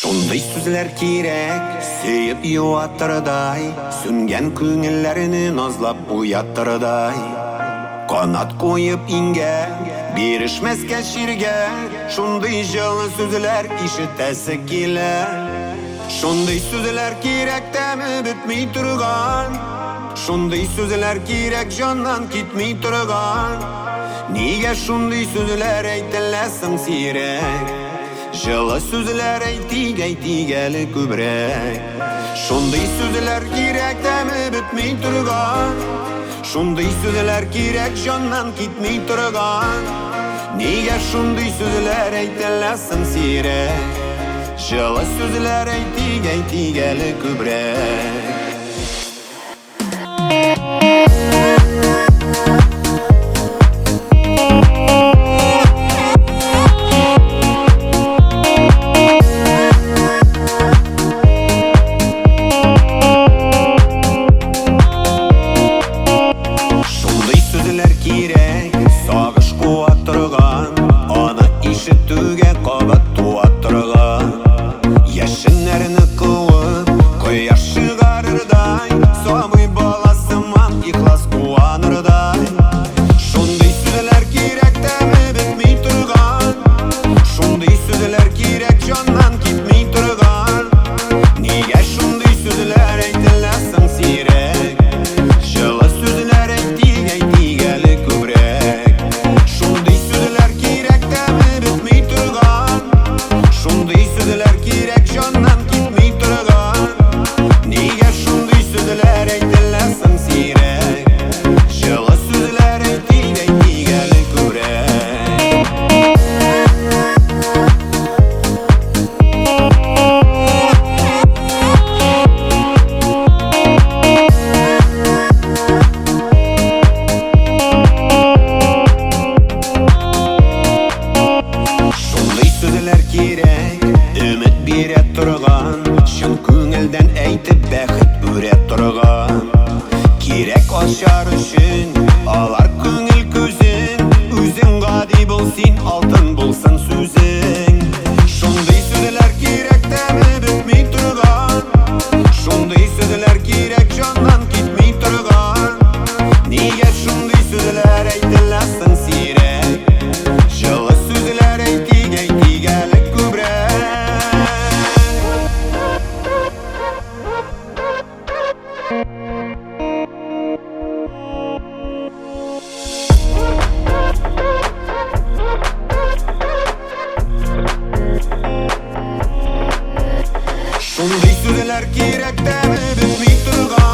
Şunday sözler kerek, seyip yuvatırday, süngen küngillerini nazlap uyatırday. Kanat koyup inge, birişmezke şirge, şunday жылы sözler işitesi kile. Şunday sözler kerek temi bitmey turgan, şunday sözler kerek candan gitmey turgan. Nige şunday sözler eytilesin sirek, жылы sözler eytigeli kübrek. Şunday sözler kerek temi bitmey turgan, şunday sözler kerek candan gitmey turgan. Nige şunday sözler eytilesin sirek, жылы sözler eytigeli kübrek. Kerek, sağış kuatırgan, ana işitüge qabat tuatırgan. Yaşınlarını kılıp, koyaş çıgarırday, sabıy balasıman ihlas kuanırday. Şunday sözler kerek temi bitmey turgan, şunday sözler kerek candan gitmey turgan. Nige şunday sözler eytilesin sirek, жылы sözler eytigeli kübrek. Şunday sözler kerek temi bitmey turgan, şunday sözler kerek candan gitmey turgan. Nige şunday sözler eytilesin sirek, жылы sözler eytigeli kübrek. Şunday sözler kerek, ümit bire turgan, şıl küngilden eytip bäxit üre turgan. Kerek aşar üçün, alar küngil küzün, üzün gadi bulsin, altın bulsun süzün. Şunday sözler kerek temi bitmey turgan, şunday sözler kerek candan gitmey turgan. Nige şunday sözler eytilesin sirek, жылы sözler eytigeli kübrek. Şunday sözler kerek temi bitmey turgan,